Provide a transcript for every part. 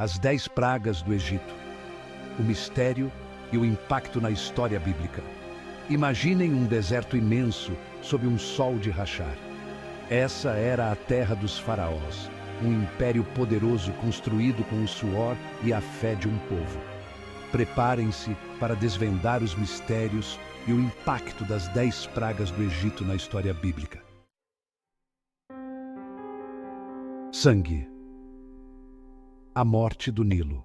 As 10 pragas do Egito. O mistério e o impacto na história bíblica. Imaginem um deserto imenso sob um sol de rachar. Essa era a terra dos faraós, um império poderoso construído com o suor e a fé de um povo. Preparem-se para desvendar os mistérios e o impacto das 10 pragas do Egito na história bíblica. Sangue. A morte do Nilo.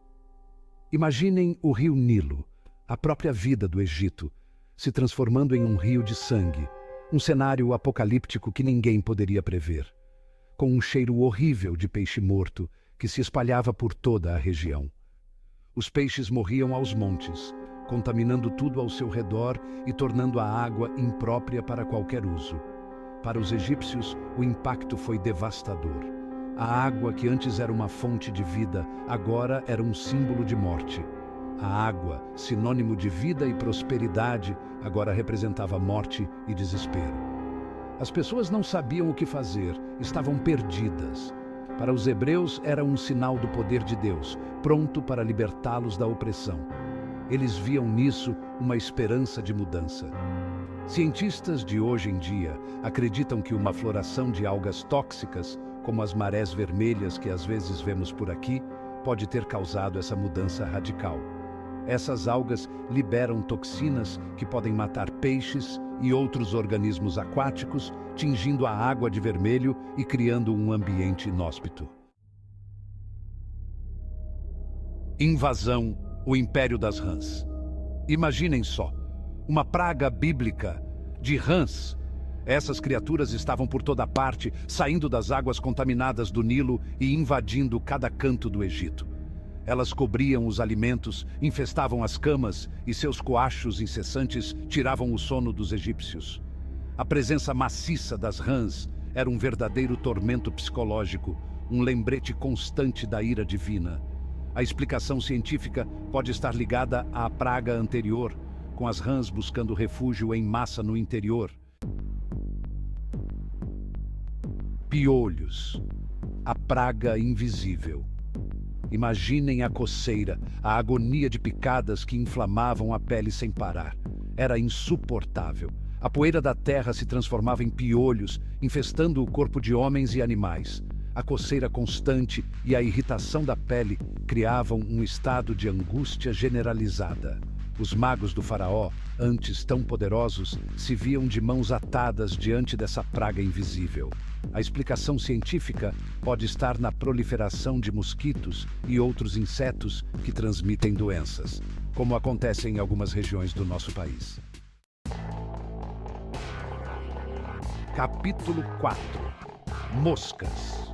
Imaginem o rio Nilo, a própria vida do Egito, se transformando em um rio de sangue, um cenário apocalíptico que ninguém poderia prever, com um cheiro horrível de peixe morto que se espalhava por toda a região. Os peixes morriam aos montes, contaminando tudo ao seu redor e tornando a água imprópria para qualquer uso. Para os egípcios, o impacto foi devastador. A água, que antes era uma fonte de vida, agora era um símbolo de morte. A água, sinônimo de vida e prosperidade, agora representava morte e desespero. As pessoas não sabiam o que fazer, estavam perdidas. Para os hebreus era um sinal do poder de Deus, pronto para libertá-los da opressão. Eles viam nisso uma esperança de mudança. Cientistas de hoje em dia acreditam que uma floração de algas tóxicas, como as marés vermelhas que às vezes vemos por aqui, pode ter causado essa mudança radical. Essas algas liberam toxinas que podem matar peixes e outros organismos aquáticos, tingindo a água de vermelho e criando um ambiente inóspito. Invasão, o Império das Rãs. Imaginem só, uma praga bíblica de rãs. Essas criaturas estavam por toda parte, saindo das águas contaminadas do Nilo e invadindo cada canto do Egito. Elas cobriam os alimentos, infestavam as camas e seus coachos incessantes tiravam o sono dos egípcios. A presença maciça das rãs era um verdadeiro tormento psicológico, um lembrete constante da ira divina. A explicação científica pode estar ligada à praga anterior, com as rãs buscando refúgio em massa no interior. Piolhos, a praga invisível. Imaginem a coceira, a agonia de picadas que inflamavam a pele sem parar. Era insuportável. A poeira da terra se transformava em piolhos, infestando o corpo de homens e animais. A coceira constante e a irritação da pele criavam um estado de angústia generalizada. Os magos do faraó, antes tão poderosos, se viam de mãos atadas diante dessa praga invisível. A explicação científica pode estar na proliferação de mosquitos e outros insetos que transmitem doenças, como acontece em algumas regiões do nosso país. Capítulo 4. Moscas.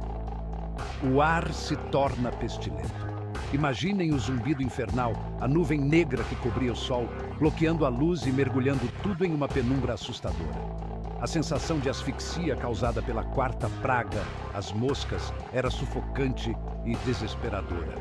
O ar se torna pestilento. Imaginem o zumbido infernal, a nuvem negra que cobria o sol, bloqueando a luz e mergulhando tudo em uma penumbra assustadora. A sensação de asfixia causada pela quarta praga, as moscas, era sufocante e desesperadora.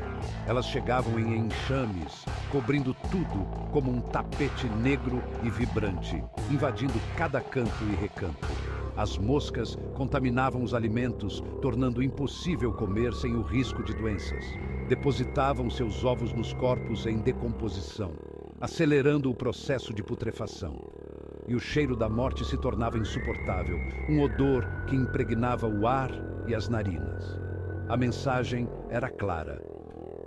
Elas chegavam em enxames, cobrindo tudo como um tapete negro e vibrante, invadindo cada canto e recanto. As moscas contaminavam os alimentos, tornando impossível comer sem o risco de doenças. Depositavam seus ovos nos corpos em decomposição, acelerando o processo de putrefação. E o cheiro da morte se tornava insuportável, um odor que impregnava o ar e as narinas. A mensagem era clara.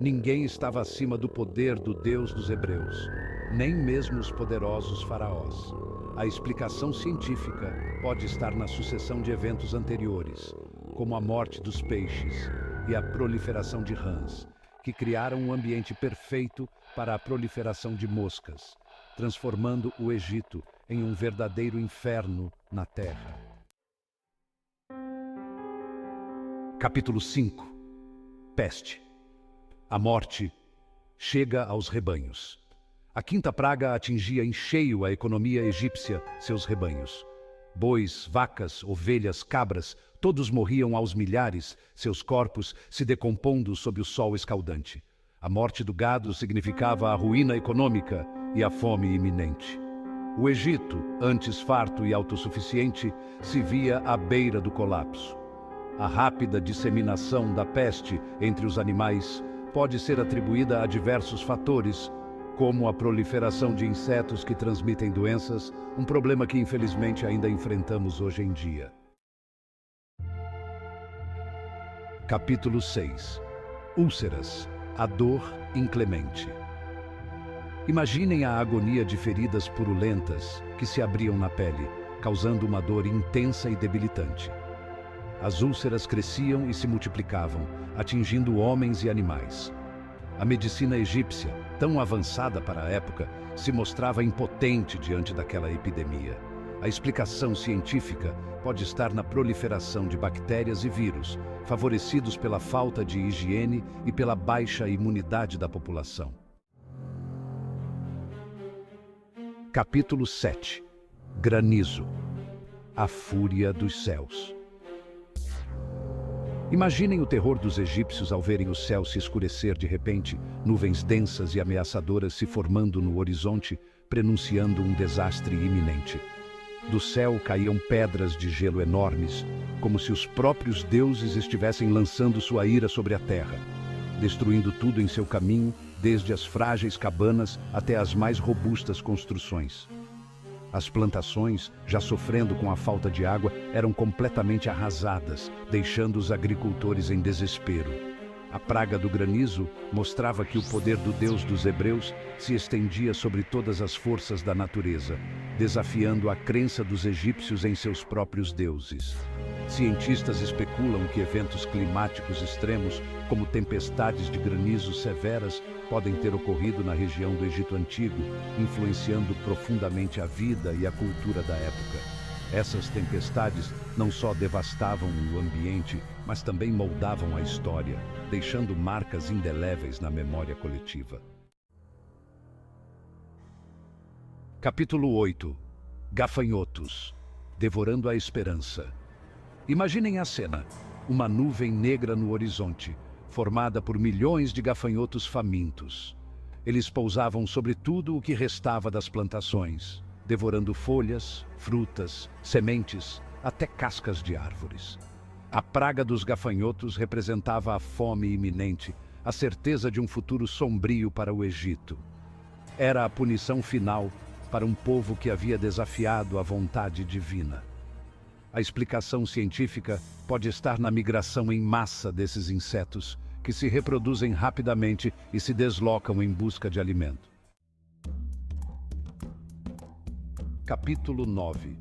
Ninguém estava acima do poder do Deus dos hebreus, nem mesmo os poderosos faraós. A explicação científica pode estar na sucessão de eventos anteriores, como a morte dos peixes e a proliferação de rãs, que criaram um ambiente perfeito para a proliferação de moscas, transformando o Egito em um verdadeiro inferno na terra. Capítulo 5. Peste. A morte chega aos rebanhos. A quinta praga atingia em cheio a economia egípcia, seus rebanhos. Bois, vacas, ovelhas, cabras, todos morriam aos milhares, seus corpos se decompondo sob o sol escaldante. A morte do gado significava a ruína econômica e a fome iminente. O Egito, antes farto e autossuficiente, se via à beira do colapso. A rápida disseminação da peste entre os animais pode ser atribuída a diversos fatores, como a proliferação de insetos que transmitem doenças, um problema que infelizmente ainda enfrentamos hoje em dia. Capítulo 6. Úlceras, a dor inclemente. Imaginem a agonia de feridas purulentas que se abriam na pele, causando uma dor intensa e debilitante. As úlceras cresciam e se multiplicavam, atingindo homens e animais. A medicina egípcia, tão avançada para a época, se mostrava impotente diante daquela epidemia. A explicação científica pode estar na proliferação de bactérias e vírus, favorecidos pela falta de higiene e pela baixa imunidade da população. Capítulo 7. Granizo. A fúria dos céus. Imaginem o terror dos egípcios ao verem o céu se escurecer de repente, nuvens densas e ameaçadoras se formando no horizonte, prenunciando um desastre iminente. Do céu caíam pedras de gelo enormes, como se os próprios deuses estivessem lançando sua ira sobre a terra, destruindo tudo em seu caminho, desde as frágeis cabanas até as mais robustas construções. As plantações, já sofrendo com a falta de água, eram completamente arrasadas, deixando os agricultores em desespero. A praga do granizo mostrava que o poder do Deus dos Hebreus se estendia sobre todas as forças da natureza, desafiando a crença dos egípcios em seus próprios deuses. Cientistas especulam que eventos climáticos extremos, como tempestades de granizo severas, podem ter ocorrido na região do Egito Antigo, influenciando profundamente a vida e a cultura da época. Essas tempestades não só devastavam o ambiente, mas também moldavam a história, deixando marcas indeléveis na memória coletiva. Capítulo 8. Gafanhotos, devorando a esperança. Imaginem a cena, uma nuvem negra no horizonte, formada por milhões de gafanhotos famintos. Eles pousavam sobre tudo o que restava das plantações, devorando folhas, frutas, sementes, até cascas de árvores. A praga dos gafanhotos representava a fome iminente, a certeza de um futuro sombrio para o Egito. Era a punição final para um povo que havia desafiado a vontade divina. A explicação científica pode estar na migração em massa desses insetos, que se reproduzem rapidamente e se deslocam em busca de alimento. Capítulo 9.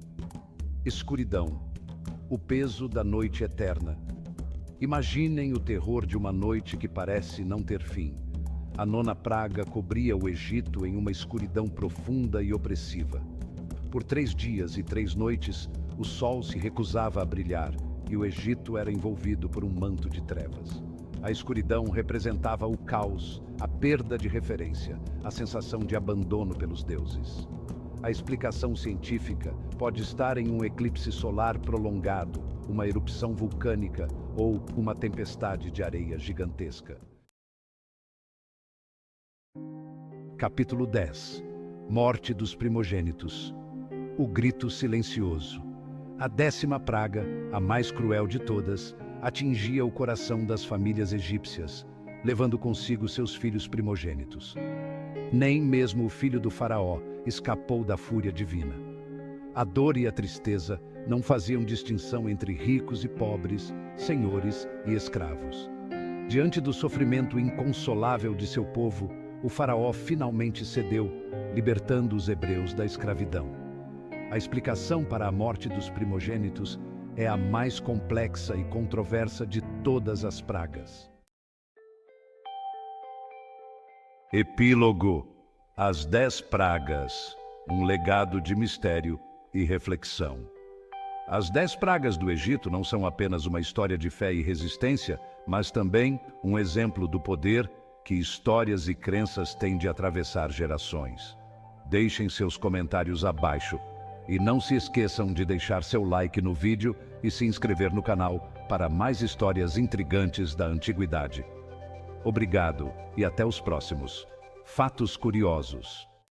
Escuridão. O peso da noite eterna. Imaginem o terror de uma noite que parece não ter fim. A nona praga cobria o Egito em uma escuridão profunda e opressiva. Por 3 dias e 3 noites, o sol se recusava a brilhar e o Egito era envolvido por um manto de trevas. A escuridão representava o caos, a perda de referência, a sensação de abandono pelos deuses. A explicação científica pode estar em um eclipse solar prolongado, uma erupção vulcânica ou uma tempestade de areia gigantesca. Capítulo 10. Morte dos primogênitos. O grito silencioso. A 10ª praga, a mais cruel de todas, atingia o coração das famílias egípcias, levando consigo seus filhos primogênitos. Nem mesmo o filho do faraó escapou da fúria divina. A dor e a tristeza não faziam distinção entre ricos e pobres, senhores e escravos. Diante do sofrimento inconsolável de seu povo, o faraó finalmente cedeu, libertando os hebreus da escravidão. A explicação para a morte dos primogênitos é a mais complexa e controversa de todas as pragas. Epílogo. As 10 pragas, um legado de mistério e reflexão. As 10 pragas do Egito não são apenas uma história de fé e resistência, mas também um exemplo do poder que histórias e crenças têm de atravessar gerações. Deixem seus comentários abaixo e não se esqueçam de deixar seu like no vídeo e se inscrever no canal para mais histórias intrigantes da antiguidade. Obrigado e até os próximos Fatos Curiosos.